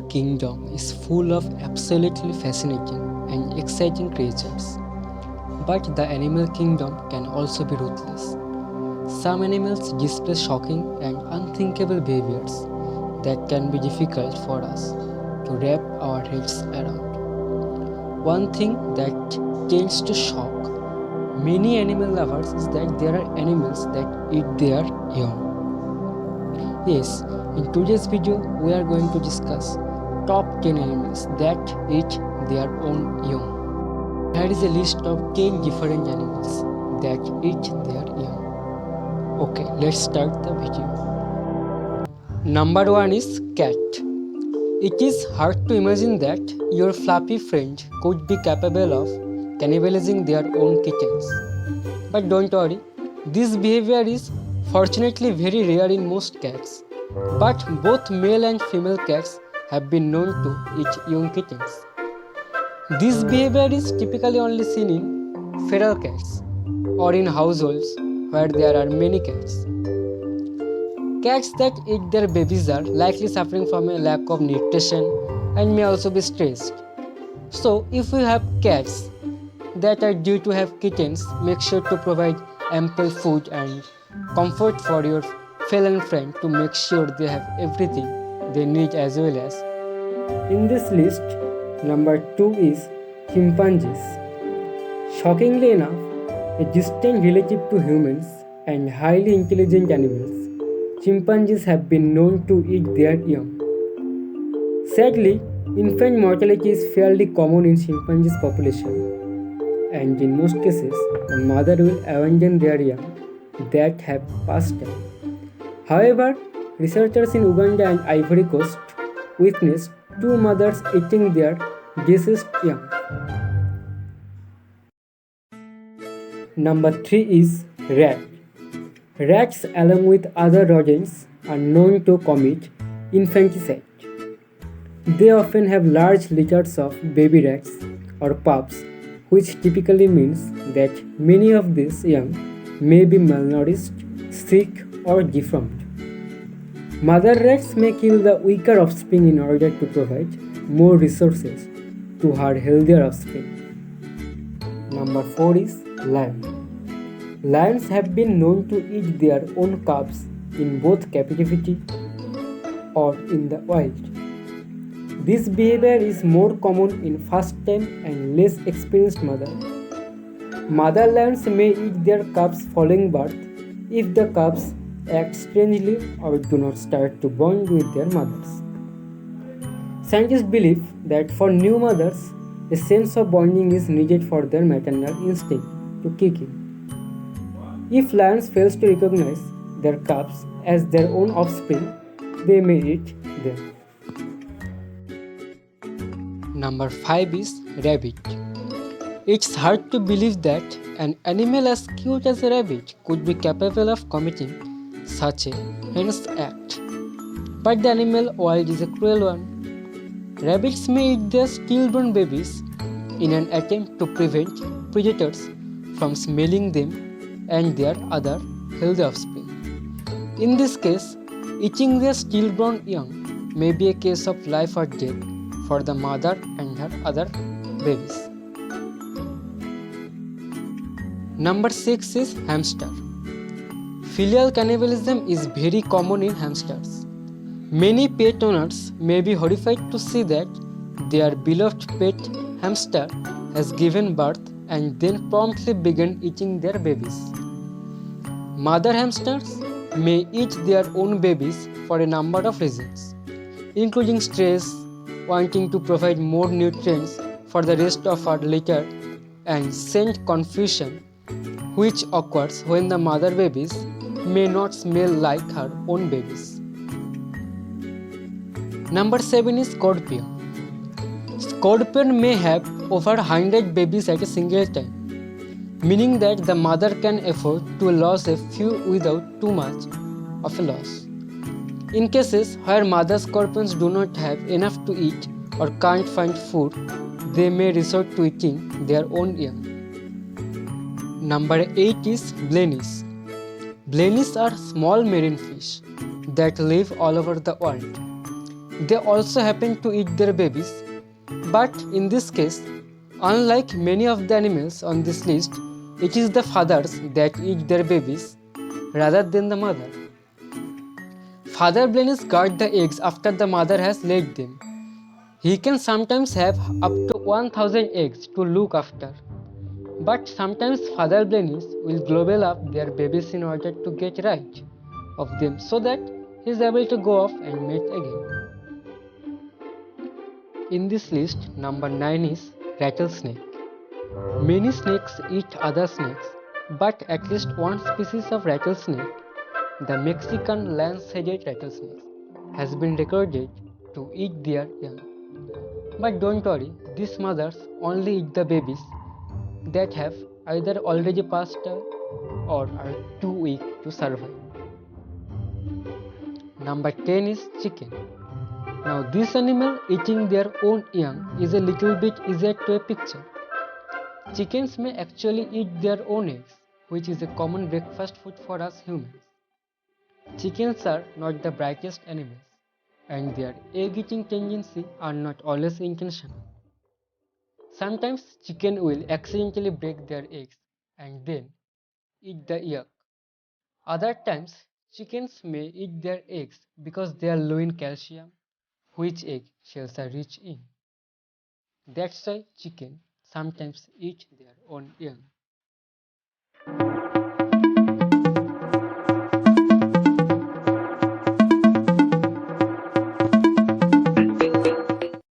kingdom is full of absolutely fascinating and exciting creatures. But the animal kingdom can also be ruthless. Some animals display shocking and unthinkable behaviors that can be difficult for us to wrap our heads around. One thing that tends to shock many animal lovers is that there are animals that eat their young. Yes, in today's video we are going to discuss top 10 animals that eat their own young. Here is a list of 10 different animals that eat their young. Okay, let's start the video. Number 1 is cat. It is hard to imagine that your fluffy friend could be capable of cannibalizing their own kittens. But don't worry, this behavior is fortunately very rare in most cats. But both male and female cats have been known to eat young kittens. This behavior is typically only seen in feral cats or in households where there are many cats. Cats that eat their babies are likely suffering from a lack of nutrition and may also be stressed. So, if you have cats that are due to have kittens, make sure to provide ample food and comfort for your feline friend to make sure they have everything they need as well as. In this list, number 2 is chimpanzees. Shockingly enough, a distant relative to humans and highly intelligent animals, chimpanzees have been known to eat their young. Sadly, infant mortality is fairly common in chimpanzees population, and in most cases, the mother will abandon their young that have passed away. However, researchers in Uganda and Ivory Coast witnessed 2 mothers eating their deceased young. Number 3 is rat. Rats, along with other rodents, are known to commit infanticide. They often have large litters of baby rats or pups, which typically means that many of these young may be malnourished, sick, or deformed. Mother rats may kill the weaker offspring in order to provide more resources to her healthier offspring. Number 4 is lion. Lions have been known to eat their own cubs in both captivity or in the wild. This behavior is more common in first-time and less experienced mothers. Mother lions may eat their cubs following birth if the cubs act strangely or do not start to bond with their mothers. Scientists believe that for new mothers, a sense of bonding is needed for their maternal instinct to kick in. If lions fail to recognize their cubs as their own offspring, they may eat them. Number 5 is rabbit. It's hard to believe that an animal as cute as a rabbit could be capable of committing such a heinous act. But the animal world is a cruel one. Rabbits may eat their stillborn babies in an attempt to prevent predators from smelling them and their other healthy offspring. In this case, eating their stillborn young may be a case of life or death for the mother and her other babies. Number 6 is hamster. Filial cannibalism is very common in hamsters. Many pet owners may be horrified to see that their beloved pet hamster has given birth and then promptly began eating their babies. Mother hamsters may eat their own babies for a number of reasons, including stress, wanting to provide more nutrients for the rest of her litter, and scent confusion, which occurs when the mother babies may not smell like her own babies. Number 7 is scorpion. Scorpion may have over 100 babies at a single time, meaning that the mother can afford to lose a few without too much of a loss. In cases where mother scorpions do not have enough to eat or can't find food, they may resort to eating their own young. Number 8 is blennies. Blennies are small marine fish that live all over the world. They also happen to eat their babies, but in this case, unlike many of the animals on this list, it is the fathers that eat their babies rather than the mother. Father blains guard the eggs after the mother has laid them. He can sometimes have up to 1000 eggs to look after. But sometimes father blanis will global up their babies in order to get rid of them so that he is able to go off and mate again. In this list, number 9 is rattlesnake. Many snakes eat other snakes, but at least one species of rattlesnake, the Mexican lance-headed rattlesnake, has been recorded to eat their young. But don't worry, these mothers only eat the babies that have either already passed away or are too weak to survive. Number 10 is chicken. Now this animal eating their own young is a little bit easier to picture. Chickens may actually eat their own eggs, which is a common breakfast food for us humans. Chickens are not the brightest animals, and their egg-eating tendencies are not always intentional. Sometimes chicken will accidentally break their eggs and then eat the yolk. Other times, chickens may eat their eggs because they are low in calcium, which egg shells are rich in. That's why chicken sometimes eat their own young.